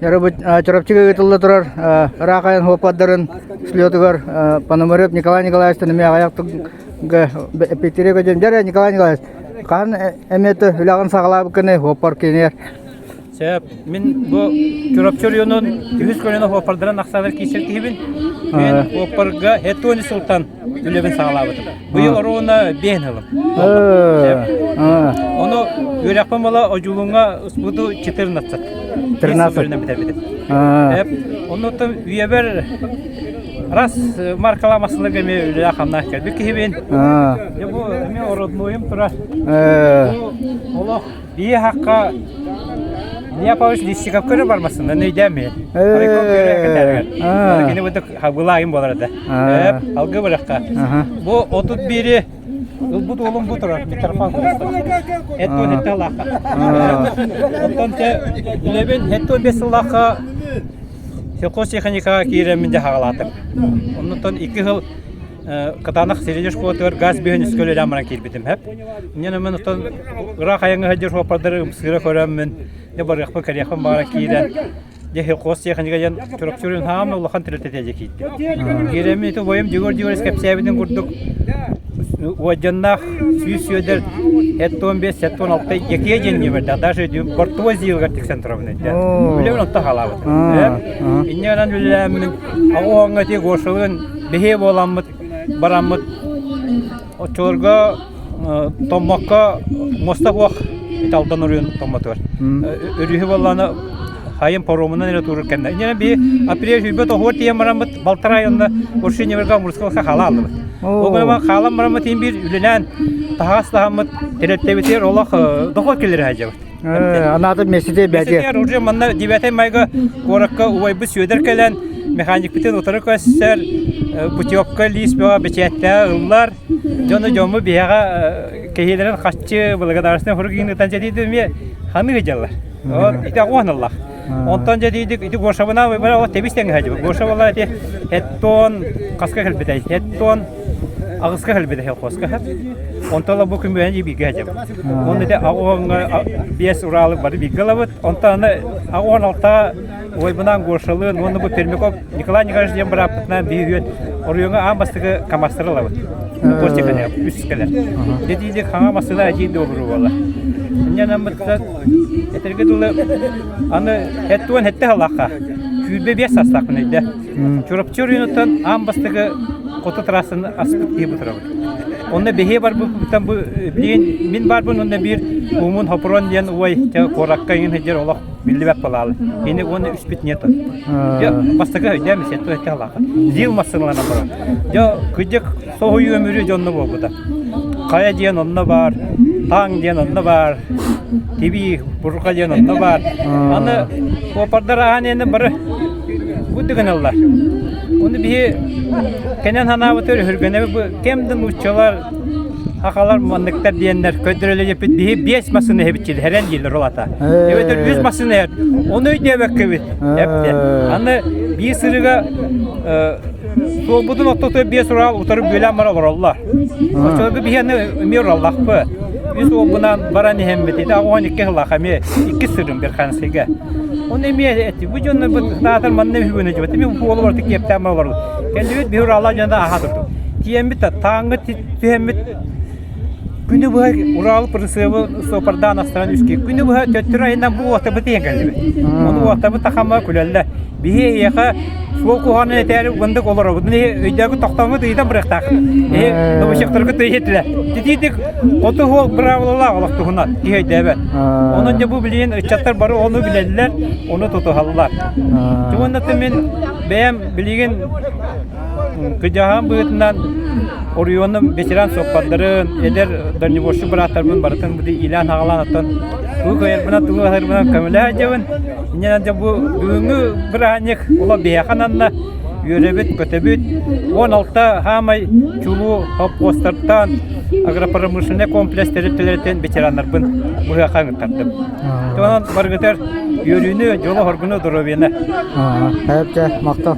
Ярабыт чарапчыга гытылла турар ракайын хопаддарын слётыгар Пономарев Николай Николаевич тенеме аяктык эпиктереге жем жара Николай Николаевич кан эмети үлагын сагалабы кene хопар кенер. Сәп, мен бу чарапчы районун күз көлөнө хопардан аксалар кисер кибин. Мен хопарга Этони Султан үлебин сагалабытым. Бу орона бенелим. Ону үрәкпен бала оҗулунга успуду 14. 14 оннотон үйебер раз маркаламасылыгы ме үләкамна кер. Бик кибин. Бу мен ородноем тура. Олох бие хакка я пауш листикап көрө бармасын да нейдеме. Реком көрө кетер. Кене бу хагулайым боларда. Алгы баракка. Бу 31 бу олум бу тура. Телефон кылып. Этто неталака. Онтонте лебен этто бесылака. Сельхоз механикага киреминде хагалатып. Онтон 2 жыл катанак середеш котор газ бен үскөлө дамран кирбитим хеп. Мен мен отон гыра кайыңга хадер хопардыр сыра көрөммүн. Не бар якпа каряхым бара кирен. Де сельхоз механикадан тракторын хамы улахан тилетеде китти. Киремин то боем дигор скепсебиден курдук. Уаджаннах сүйсөдер 75 76 яке женге берди. Даже портовый зилга центровный. Билем отта халабы. Иннеран билем агоңга те гошылын бехе боламмыт бараммыт. Очорга томакка мостагох италдан урын томатор. Өрүхө баланы хайым паромунан эле турur кенде. Иннеран би апрель жүбөт огор тием бараммыт Балтар районунда Оршине берга Мурскалга халалды. Огома халам бараммыт бир үлелен тагастаммыт тереттебитер олох дохо келер хажабыт. Анаты месите бәде. Месите уже манна 9 майга коракка уйбы сөдер келен механик битен отырык көссер путевка лиспа бечетте ыллар жоны жомы бияга кехелерен каччы благодарственный хургин танчадиде ме ханы гыжалар. Вот ите огоналлах. Онтон жадидик ите гошабына бара о тебистен хажабы. Гошабалар эти хеттон каска келбетай. Хеттон агыска келбетай хелкоска хеп. Онтола бу күн бен биге хажабы. Онда да агонга бес уралы бар бигалабыт. Онтаны агон алта ойбынан гошалын, оны бу Пермяков Николай Николаевич ден барапытна бийет. Орюнга амбастыгы камастырылабыт. Бостекане үскелер. Дедидик ханга масына один добру бала. Нянам битсат этерге дулы аны хеттуан хетте халака. Күбе бес астакны да. Чурапчыр юнуттан амбастыгы коты трасын аспыт дип турабы. Онда бехе бар бу там бу билен мин бар бу онда бир умун хопрон ден ой те коракка ин хедер олох билбеп балалы. Эне оны үспит нету. Я бастыгы демес этте халака. Зил масылана бар. Я күдек сою өмүрү жонну болбуда. Кая ден онда бар. Таң ден онда бар. Тиби бурка ден онда бар. Аны опардар анени бары будыгыналар. Оны бие кенен ханабытыр хүргөнө бу кемдин уччалар акалар мандыктар диеннер көдөрөлө жепит бие 5 масыны хебитчил херен жылдар олата. Эбетер 100 масыны оны өйдөбөк кебит. Аны бие сырыга сол будун оттото бие сурал утарып бөлөм бара бараллар. Ошого биени мир Аллахпы. Biz obundan barani hemmeti, ağın iki hılakame, 2 sırrım bir kansiga. Onu emniyet etti. Bu cönde bu dağıtır manne hüvüne cübeti. Bir oğlu vardı ki yaptığım vardı. Kendi bir Allah cönde aha durdu. Tiyemmit de tağını tühemmit. Günü bu Ural pırısıvı sopardan astıran üski. Günü bu töttür ayından bu vakti bitiye geldi. Onu vakti bu takama külelde. Bir yaka Sol kuhanın eteri gındık olur. Bunu öydeki toktağını duydan bıraktak. Nubuşuktırgı tüyhettiler. Dedik, otu hol bravlılar olaktığına. Diyeydi evet. Onunca bu bileyin ıçatlar barı onu bilediler. Onu tutuhalılar. Çoğunda ben beğen bileyin Kıcahan bığıtından Orion'un besiren sohbatların eder dönüboşu bıraktarımın barıtın bu da ilan ağalan atan. Bu koyar buna tuğu ahır buna kömüle hacavın. İnce bu büyüğünü bırakanyık ola beyakananla yörebet kötebet 16 hamay çulu hop postartan agropромышленный kompleks teritoryalten betiranlar bun bu hakan tartım. Çoğun bargıtar yörünü yolu horgunu duroviyene. Hepçe maktam.